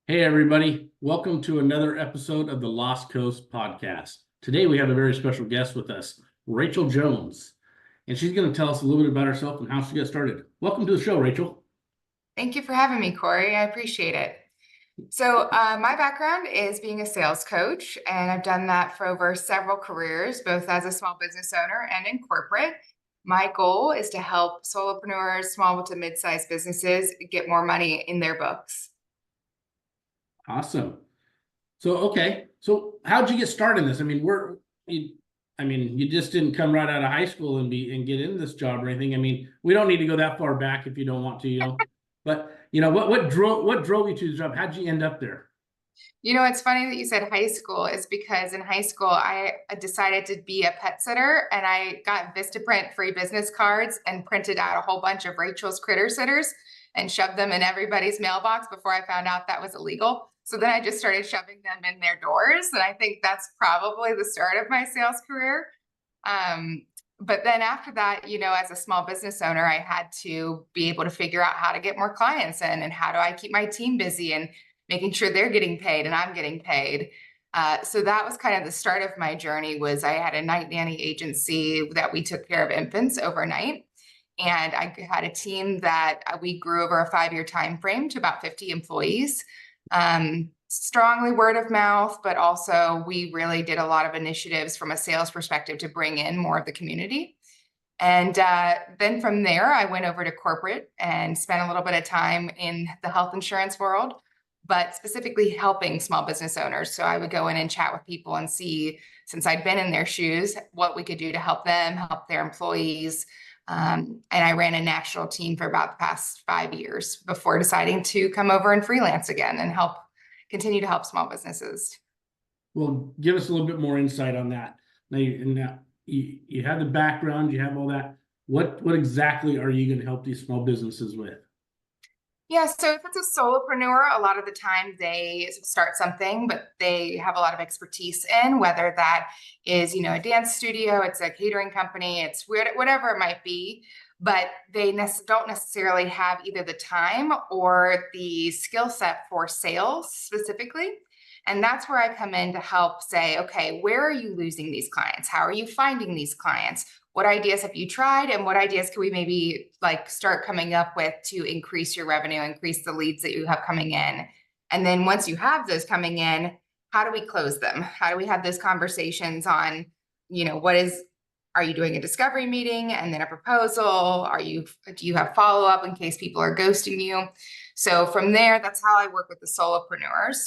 Hey, everybody. Welcome to another episode of the Lost Coast podcast. Today, we have a very special guest with us, Rachel Jones, and she's going to tell us a little bit about herself and how she got started. Welcome to the show, Rachel. Thank you for having me, Corey. I appreciate it. So, my background is being a sales coach, and I've done that for over several careers, both as a small business owner and in corporate. My goal is to help solopreneurs, small to mid-sized businesses get more money in their books. Awesome. So how'd you get started in this? You just didn't come right out of high school and get in this job or anything. I mean, we don't need to go that far back if you don't want to. But what drove you to the job? How'd you end up there? It's funny that you said high school is because in high school, I decided to be a pet sitter and I got Vistaprint free business cards and printed out a whole bunch of Rachel's Critter Sitters and shoved them in everybody's mailbox before I found out that was illegal. So then I just started shoving them in their doors. And I think that's probably the start of my sales career. But then after that, as a small business owner, I had to be able to figure out how to get more clients in and how do I keep my team busy and making sure they're getting paid and I'm getting paid. So that was kind of the start of my journey. Was I had a night nanny agency that we took care of infants overnight. And I had a team that we grew over a 5-year time frame to about 50 employees. Strongly word of mouth, but also we really did a lot of initiatives from a sales perspective to bring in more of the community. And then from there, I went over to corporate and spent a little bit of time in the health insurance world, but specifically helping small business owners. So I would go in and chat with people and see, since I'd been in their shoes, what we could do to help them, help their employees. And I ran a national team for about the past 5 years before deciding to come over and freelance again and continue to help small businesses. Well, give us a little bit more insight on that. Now you have the background, you have all that. What exactly are you going to help these small businesses with? Yeah, so if it's a solopreneur, a lot of the time they start something, but they have a lot of expertise in whether that is, a dance studio, it's a catering company, it's weird, whatever it might be, but they don't necessarily have either the time or the skill set for sales specifically. And that's where I come in to help say, okay, where are you losing these clients? How are you finding these clients? What ideas have you tried? And what ideas can we maybe start coming up with to increase your revenue, increase the leads that you have coming in? And then once you have those coming in, how do we close them? How do we have those conversations on, are you doing a discovery meeting and then a proposal? Do you have follow-up in case people are ghosting you? So from there, that's how I work with the solopreneurs.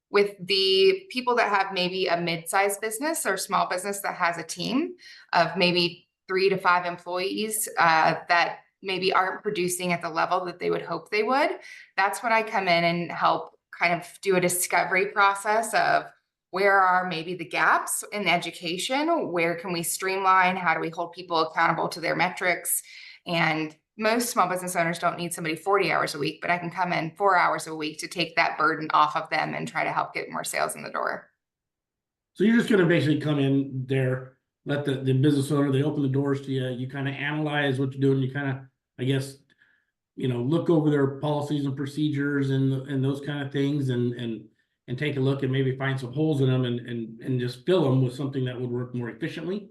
With the people that have maybe a mid-sized business or small business that has a team of maybe 3 to 5 employees that maybe aren't producing at the level that they would hope they would, that's when I come in and help kind of do a discovery process of where are maybe the gaps in education, where can we streamline, how do we hold people accountable to their metrics. And most small business owners don't need somebody 40 hours a week, but I can come in 4 hours a week to take that burden off of them and try to help get more sales in the door. So you're just going to basically come in there, let the business owner, they open the doors to you, you kind of analyze what you're doing, you kind of, I guess, look over their policies and procedures and those kind of things and take a look and maybe find some holes in them and just fill them with something that would work more efficiently.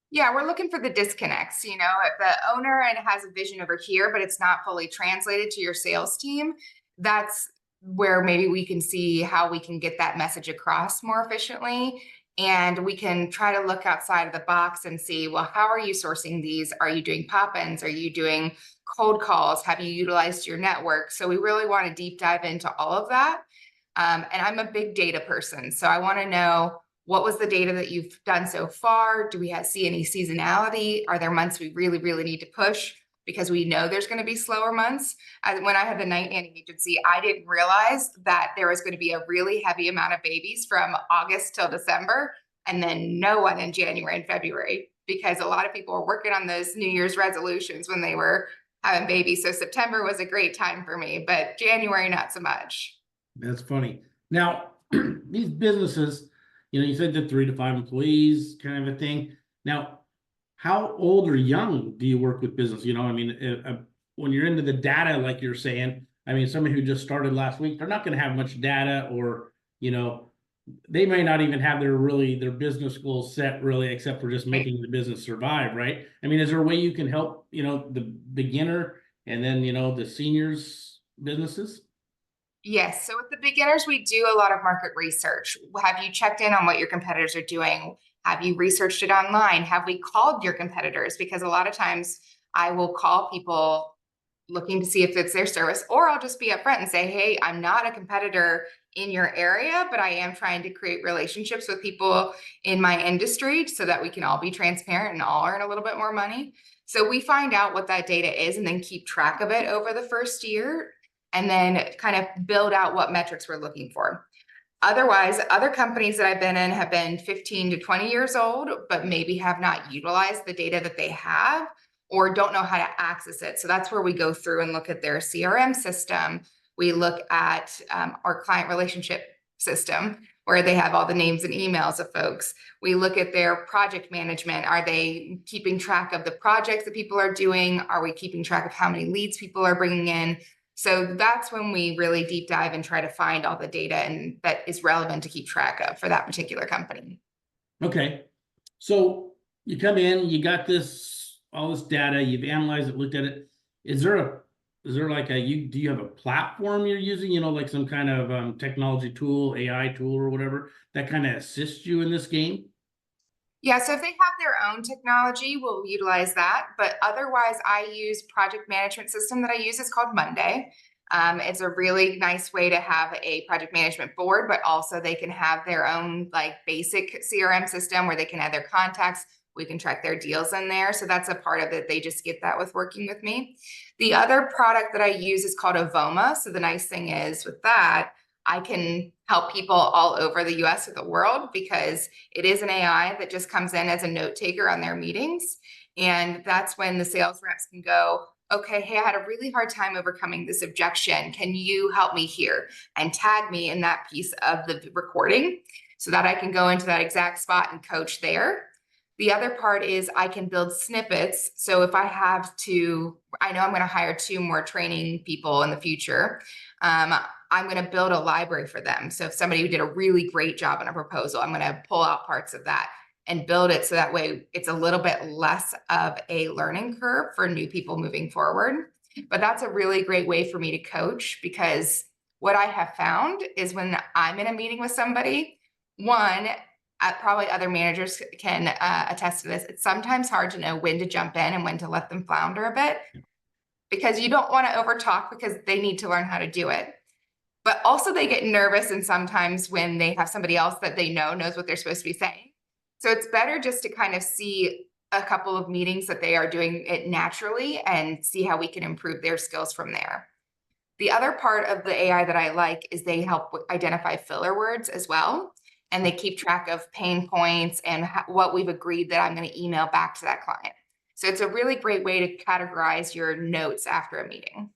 Yeah, we're looking for the disconnects. If the owner has a vision over here, but it's not fully translated to your sales team, that's where maybe we can see how we can get that message across more efficiently. And we can try to look outside of the box and see, well, how are you sourcing these? Are you doing pop-ins? Are you doing cold calls? Have you utilized your network? So we really want to deep dive into all of that. And I'm a big data person. So I want to know, what was the data that you've done so far? Do we see any seasonality? Are there months we really, really need to push because we know there's going to be slower months? When I had the night nanny agency, I didn't realize that there was going to be a really heavy amount of babies from August till December, and then no one in January and February, because a lot of people were working on those New Year's resolutions when they were having babies. So September was a great time for me, but January, not so much. That's funny. Now, these businesses, you said the 3 to 5 employees kind of a thing. Now, how old or young do you work with business? When you're into the data, like you're saying, I mean, somebody who just started last week, they're not going to have much data, or, you know, they may not even have their business goals set really, except for just making the business survive, right? I mean, is there a way you can help, you know, the beginner and then, you know, the seniors businesses? Yes. So with the beginners, we do a lot of market research. Have you checked in on what your competitors are doing? Have you researched it online? Have we called your competitors? Because a lot of times I will call people looking to see if it's their service, or I'll just be upfront and say, hey, I'm not a competitor in your area, but I am trying to create relationships with people in my industry so that we can all be transparent and all earn a little bit more money. So we find out what that data is and then keep track of it over the first year, and then kind of build out what metrics we're looking for. Otherwise, other companies that I've been in have been 15 to 20 years old, but maybe have not utilized the data that they have or don't know how to access it. So that's where we go through and look at their CRM system. We look at our client relationship system, where they have all the names and emails of folks. We look at their project management. Are they keeping track of the projects that people are doing? Are we keeping track of how many leads people are bringing in? So that's when we really deep dive and try to find all the data and that is relevant to keep track of for that particular company. Okay. So you come in, you got all this data, you've analyzed it, looked at it. Is there like do you have a platform you're using, you know, like some kind of technology tool, AI tool or whatever, that kind of assists you in this game? Yeah, so if they have their own technology, we'll utilize that. But otherwise, I use project management system that I use is called Monday. It's a really nice way to have a project management board, but also they can have their own like basic CRM system where they can add their contacts. We can track their deals in there. So that's a part of it. They just get that with working with me. The other product that I use is called Avoma. So the nice thing is with that, I can help people all over the US or the world because it is an AI that just comes in as a note taker on their meetings. And that's when the sales reps can go, okay, hey, I had a really hard time overcoming this objection. Can you help me here? And tag me in that piece of the recording so that I can go into that exact spot and coach there. The other part is I can build snippets. So if I have to, I know I'm going to hire 2 more training people in the future. I'm going to build a library for them. So if somebody who did a really great job on a proposal, I'm going to pull out parts of that and build it so that way it's a little bit less of a learning curve for new people moving forward. But that's a really great way for me to coach, because what I have found is when I'm in a meeting with somebody, one, probably other managers can attest to this, it's sometimes hard to know when to jump in and when to let them flounder a bit, because you don't want to overtalk because they need to learn how to do it. But also they get nervous, and sometimes when they have somebody else that they know knows what they're supposed to be saying. So it's better just to kind of see a couple of meetings that they are doing it naturally and see how we can improve their skills from there. The other part of the AI that I like is they help identify filler words as well. And they keep track of pain points and what we've agreed that I'm going to email back to that client. So it's a really great way to categorize your notes after a meeting.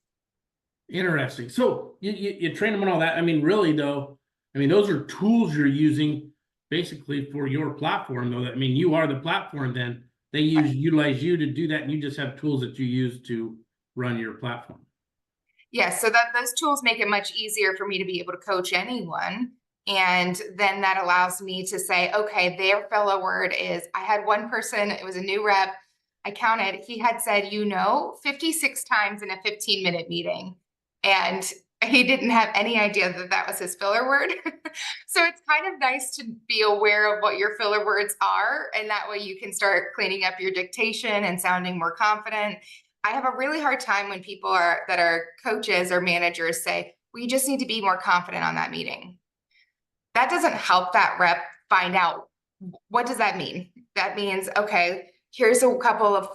Interesting. So you train them on all that. I mean, really though, I mean, those are tools you're using basically for your platform though. I mean, you are the platform then. They utilize you to do that, and you just have tools that you use to run your platform. Yes, so that those tools make it much easier for me to be able to coach anyone. And then that allows me to say, okay, their fellow word is, I had one person, it was a new rep. I counted, he had said, 56 times in a 15-minute meeting. And he didn't have any idea that that was his filler word. So it's kind of nice to be aware of what your filler words are. And that way you can start cleaning up your dictation and sounding more confident. I have a really hard time when people that are coaches or managers say, we just need to be more confident on that meeting. That doesn't help that rep find out, what does that mean? That means, okay, here's a couple of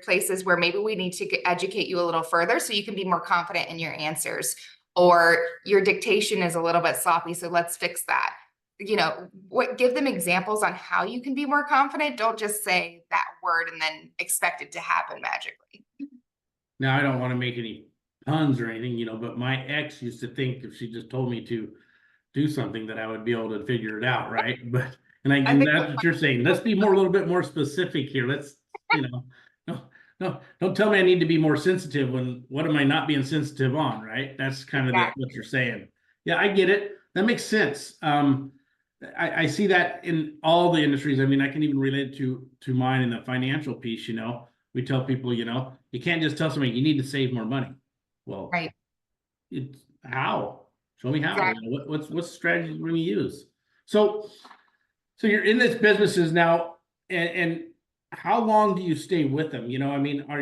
places where maybe we need to educate you a little further so you can be more confident in your answers, or your dictation is a little bit sloppy, so let's fix that. Give them examples on how you can be more confident. Don't just say that word and then expect it to happen magically. Now, I don't want to make any puns or anything, but my ex used to think if she just told me to do something that I would be able to figure it out, right? And I think that's what you're saying. Let's be a little bit more specific here. Let's, No, don't tell me I need to be more sensitive when, what am I not being sensitive on, right? That's kind of Exactly. what you're saying. Yeah, I get it. That makes sense. I see that in all the industries. I mean, I can even relate it to mine in the financial piece, you know. We tell people, you know, you can't just tell somebody you need to save more money. Well, Right. it's how? Show me how. You Exactly. know, what's the strategy we're going to use? So so you're in this businesses now, and how long do you stay with them? You know, I mean, or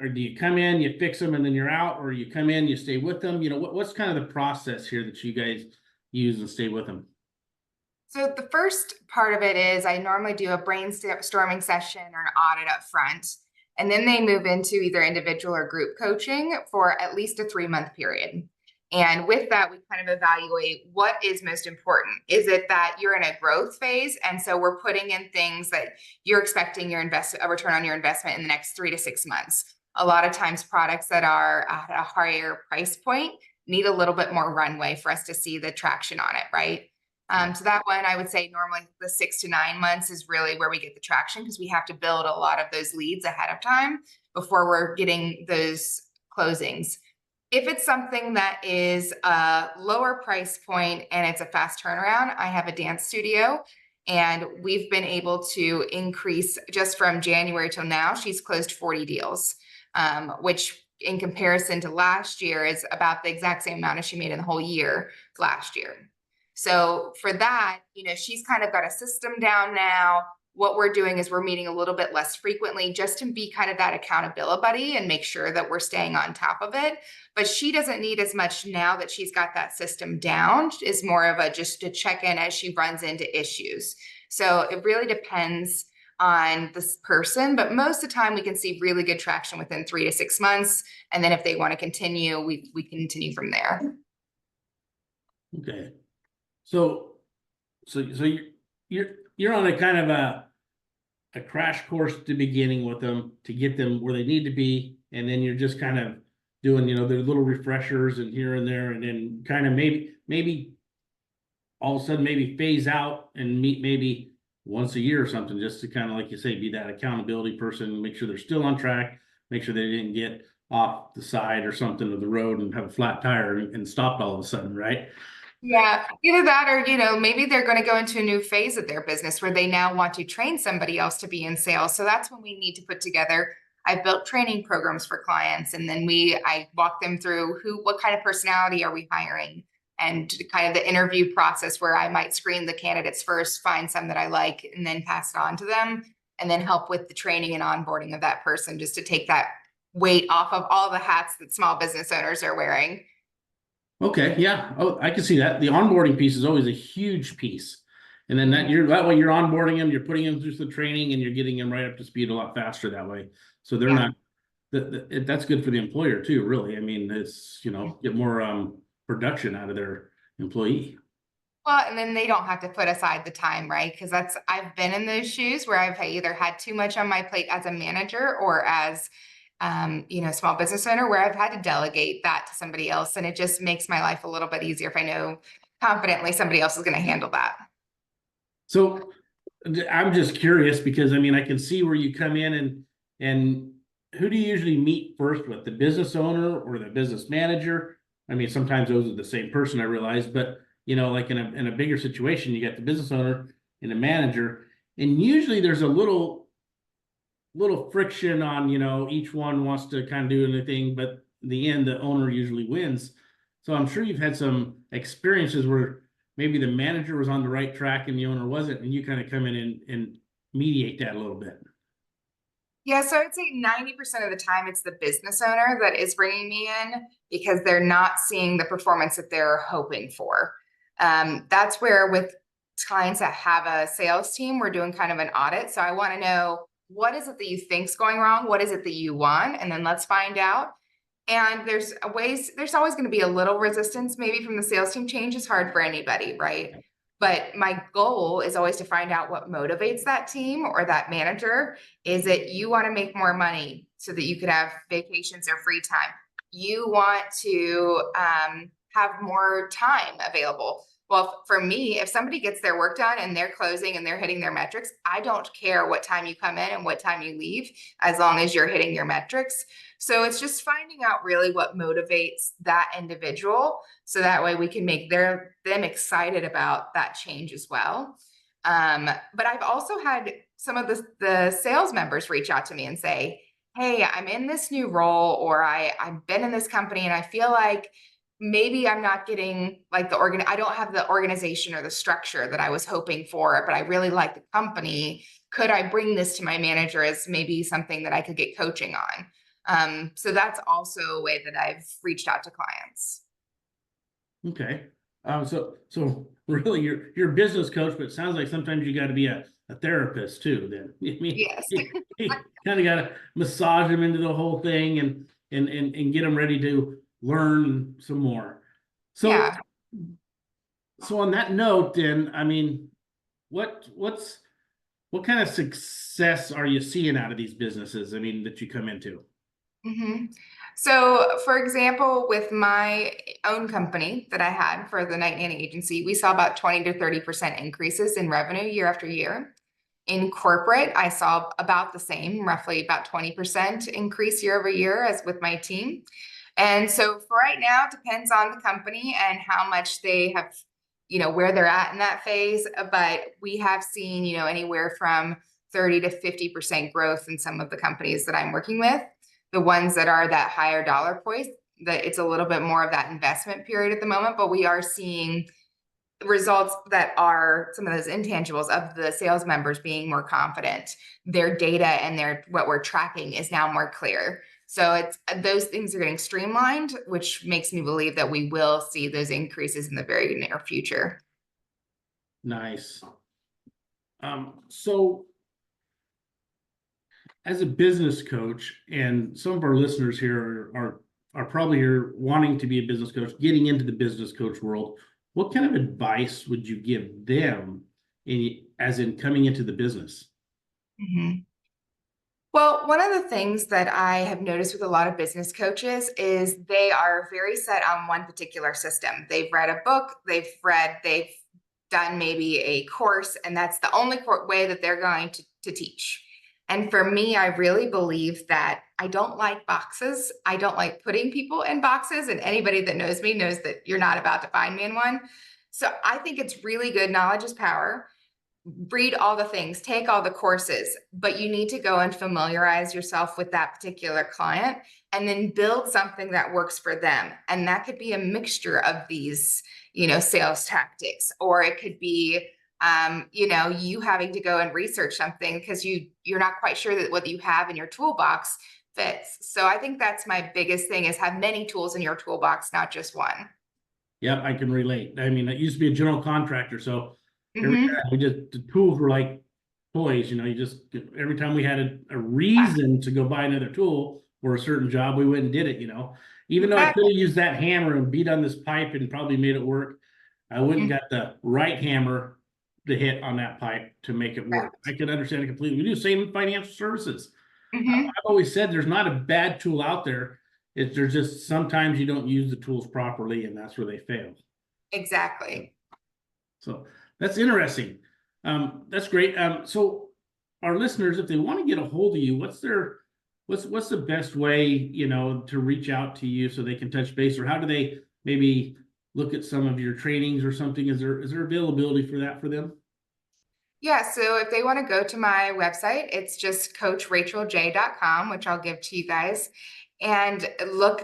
do you come in, you fix them, and then you're out, or you come in, you stay with them? You know, what's kind of the process here that you guys use and stay with them? So the first part of it is I normally do a brainstorming session or an audit up front, and then they move into either individual or group coaching for at least a 3-month period. And with that, we kind of evaluate what is most important. Is it that you're in a growth phase? And so we're putting in things that you're expecting a return on your investment in the next 3 to 6 months. A lot of times products that are at a higher price point need a little bit more runway for us to see the traction on it, right? So that one, I would say normally the 6 to 9 months is really where we get the traction because we have to build a lot of those leads ahead of time before we're getting those closings. If it's something that is a lower price point and it's a fast turnaround, I have a dance studio and we've been able to increase just from January till now, she's closed 40 deals, which in comparison to last year is about the exact same amount as she made in the whole year last year. So for that, she's kind of got a system down now. What we're doing is we're meeting a little bit less frequently just to be kind of that accountability buddy and make sure that we're staying on top of it. But she doesn't need as much now that she's got that system down, is more of a just to check in as she runs into issues. So it really depends on this person, but most of the time we can see really good traction within 3 to 6 months. And then if they want to continue, we continue from there. Okay. So you're on a kind of a crash course at the beginning with them to get them where they need to be, and then you're just kind of doing, you know, their little refreshers and here and there, and then kind of maybe all of a sudden maybe phase out and meet maybe once a year or something, just to kind of, like you say, be that accountability person, make sure they're still on track, make sure they didn't get off the side or something of the road and have a flat tire and stopped all of a sudden, right? Yeah, either that or, maybe they're going to go into a new phase of their business where they now want to train somebody else to be in sales. So that's when we need to put together. I've built training programs for clients, and then I walk them through what kind of personality are we hiring, and kind of the interview process where I might screen the candidates first, find some that I like, and then pass it on to them, and then help with the training and onboarding of that person just to take that weight off of all the hats that small business owners are wearing. Okay, yeah. Oh, I can see that. The onboarding piece is always a huge piece. And then that way you're onboarding them, you're putting them through the training, and you're getting them right up to speed a lot faster that way. So they're Yeah. not that's good for the employer too, really. I mean, it's, get more production out of their employee. Well, and then they don't have to put aside the time, right? Because I've been in those shoes where I've either had too much on my plate as a manager or as, small business owner, where I've had to delegate that to somebody else. And it just makes my life a little bit easier if I know confidently somebody else is going to handle that. So I'm just curious because I mean, I can see where you come in and who do you usually meet first with, the business owner or the business manager? I mean, sometimes those are the same person, I realize, but like in a bigger situation, you got the business owner and the manager, and usually there's a little friction on, each one wants to kind of do anything, but in the end, the owner usually wins. So I'm sure you've had some experiences where maybe the manager was on the right track and the owner wasn't, and you kind of come in and mediate that a little bit. Yeah, so I'd say 90% of the time it's the business owner that is bringing me in because they're not seeing the performance that they're hoping for. That's where with clients that have a sales team, we're doing kind of an audit. So I want to know, what is it that you think's going wrong? What is it that you want? And then let's find out. And there's always going to be a little resistance maybe from the sales team. Change is hard for anybody, right? But my goal is always to find out what motivates that team or that manager. Is it you want to make more money so that you could have vacations or free time? You want to have more time available. Well, for me, if somebody gets their work done and they're closing and they're hitting their metrics, I don't care what time you come in and what time you leave, as long as you're hitting your metrics. So it's just finding out really what motivates that individual, so that way we can make them excited about that change as well. But I've also had some of the sales members reach out to me and say, hey, I'm in this new role, or I've been in this company and I feel like maybe I'm not getting like I don't have the organization or the structure that I was hoping for, but I really like the company. Could I bring this to my manager as maybe something that I could get coaching on? So that's also a way that I've reached out to clients. Okay. So really you're a business coach, but it sounds like sometimes you got to be a therapist too, then. I mean, Yes. you kind of got to massage them into the whole thing and get them ready to learn some more. So, Yeah. so on that note, then, I mean, what kind of success are you seeing out of these businesses? I mean, that you come into? Mm-hmm. So, for example, with my own company that I had for the night nanny agency, we saw about 20 to 30% increases in revenue year after year. In corporate, I saw about the same, roughly about 20% increase year over year as with my team. And so for right now, it depends on the company and how much they have, where they're at in that phase. But we have seen, anywhere from 30 to 50% growth in some of the companies that I'm working with. The ones that are that higher dollar point, that it's a little bit more of that investment period at the moment, but we are seeing results that are some of those intangibles of the sales members being more confident. Their data and what we're tracking is now more clear. So it's those things are getting streamlined, which makes me believe that we will see those increases in the very near future. Nice. So as a business coach, and some of our listeners here are probably here wanting to be a business coach, getting into the business coach world, what kind of advice would you give them as in coming into the business? Mm-hmm. Well, one of the things that I have noticed with a lot of business coaches is they are very set on one particular system. They've read a book, they've done maybe a course, and that's the only way that they're going to teach. And for me, I really believe that I don't like boxes. I don't like putting people in boxes, and anybody that knows me knows that you're not about to find me in one. So I think it's really good. Knowledge is power. Read all the things, take all the courses, but you need to go and familiarize yourself with that particular client and then build something that works for them. And that could be a mixture of these, sales tactics, or it could be, you having to go and research something because you're not quite sure that what you have in your toolbox fits. So I think that's my biggest thing, is have many tools in your toolbox, not just one. Yep, I can relate. I mean, I used to be a general contractor, so every Mm-hmm. time the tools were like toys, every time we had a reason to go buy another tool for a certain job, we went and did it, even though I could have used that hammer and beat on this pipe and probably made it work, I wouldn't got the right hammer to hit on that pipe to make it work. I can understand it completely. We do the same in financial services. Mm-hmm. I've always said there's not a bad tool out there. There's just sometimes you don't use the tools properly, and that's where they fail. Exactly. So that's interesting. That's great. So our listeners, if they want to get a hold of you, what's the best way, to reach out to you so they can touch base, or how do they maybe look at some of your trainings or something? Is there availability for that for them? Yeah, so if they want to go to my website, it's just coachrachelj.com, which I'll give to you guys. And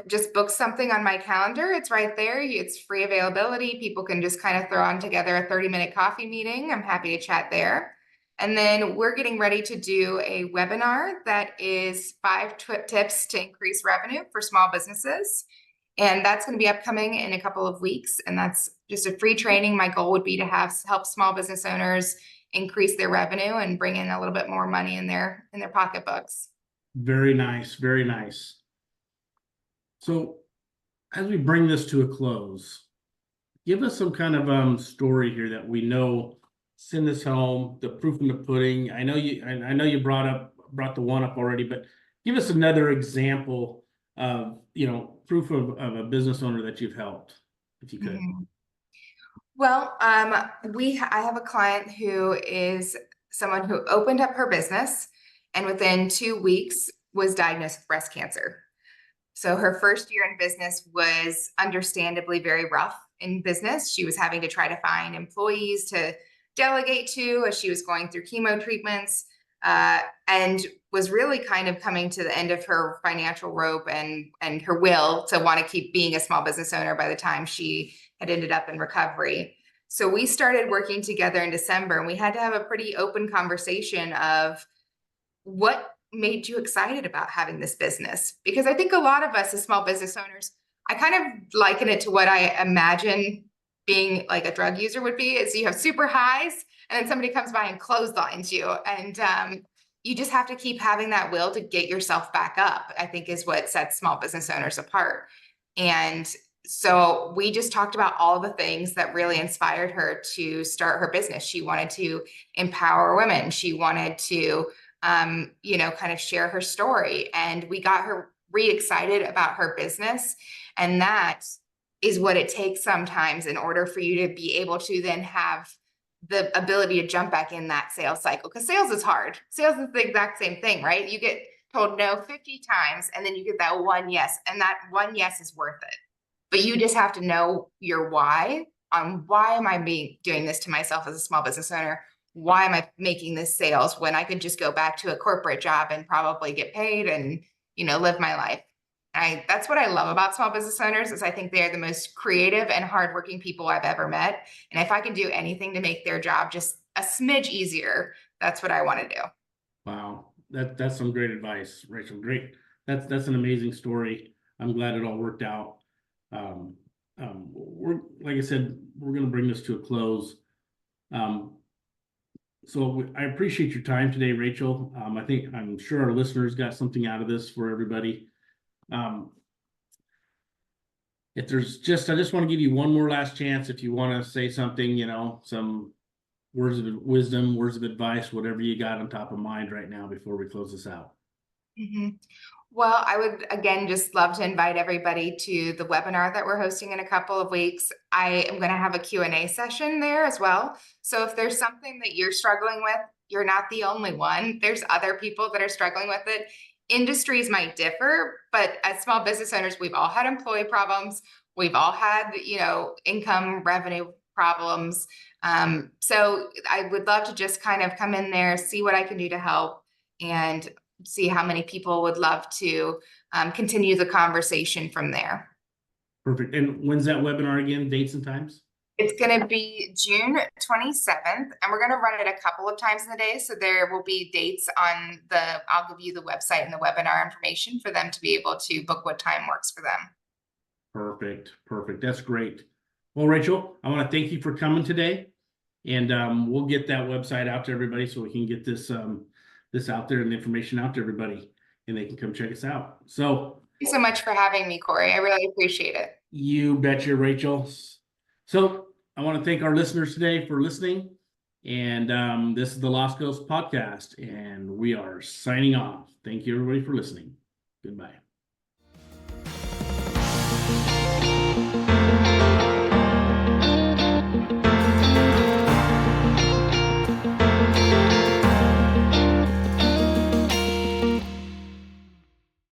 just book something on my calendar. It's right there. It's free availability. People can just kind of throw on together a 30-minute coffee meeting. I'm happy to chat there. And then we're getting ready to do a webinar that is 5 tips to increase revenue for small businesses. And that's going to be upcoming in a couple of weeks. And that's just a free training. My goal would be to help small business owners increase their revenue and bring in a little bit more money in their pocketbooks. Very nice. Very nice. So as we bring this to a close, give us some kind of story here that we know, send this home, the proof in the pudding. I know you brought the one up already, but give us another example of, proof of a business owner that you've helped, if you could. Mm-hmm. Well, I have a client who is someone who opened up her business and within 2 weeks was diagnosed with breast cancer. So her first year in business was understandably very rough in business. She was having to try to find employees to delegate to as she was going through chemo treatments, and was really kind of coming to the end of her financial rope and her will to want to keep being a small business owner by the time she had ended up in recovery. So we started working together in December, and we had to have a pretty open conversation of what made you excited about having this business? Because I think a lot of us as small business owners, I kind of liken it to what I imagine being like a drug user would be, is you have super highs and then somebody comes by and clotheslines you. And you just have to keep having that will to get yourself back up, I think is what sets small business owners apart. And so we just talked about all the things that really inspired her to start her business. She wanted to empower women. She wanted to kind of share her story. And we got her re-excited about her business. And that is what it takes sometimes in order for you to be able to then have the ability to jump back in that sales cycle. Because sales is hard. Sales is the exact same thing, right? You get told no 50 times and then you get that one yes. And that one yes is worth it. But you just have to know your why on why am I doing this to myself as a small business owner? Why am I making this sales when I could just go back to a corporate job and probably get paid and, live my life? That's what I love about small business owners is I think they're the most creative and hardworking people I've ever met. And if I can do anything to make their job just a smidge easier, that's what I want to do. Wow. That's some great advice, Rachel. Great. That's an amazing story. I'm glad it all worked out. We're, like I said, we're going to bring this to a close. So I appreciate your time today, Rachel. I'm sure our listeners got something out of this for everybody. If there's I just want to give you one more last chance. If you want to say something, some words of wisdom, words of advice, whatever you got on top of mind right now before we close this out. Mm-hmm. Well, I would, again, just love to invite everybody to the webinar that we're hosting in a couple of weeks. I am going to have a Q&A session there as well. So if there's something that you're struggling with, you're not the only one. There's other people that are struggling with it. Industries might differ, but as small business owners, we've all had employee problems. We've all had, income revenue problems. So I would love to just kind of come in there, see what I can do to help, and see how many people would love to continue the conversation from there. Perfect. And when's that webinar again? Dates and times? It's going to be June 27th, and we're going to run it a couple of times in the day. So there will be dates on I'll give you the website and the webinar information for them to be able to book what time works for them. Perfect. Perfect. That's great. Well, Rachel, I want to thank you for coming today, and we'll get that website out to everybody so we can get this out there and the information out to everybody, and they can come check us out. So thank you so much for having me, Corey. I really appreciate it. You betcha, Rachel. So I want to thank our listeners today for listening. And this is the Lost Ghost Podcast, and we are signing off. Thank you, everybody, for listening. Goodbye.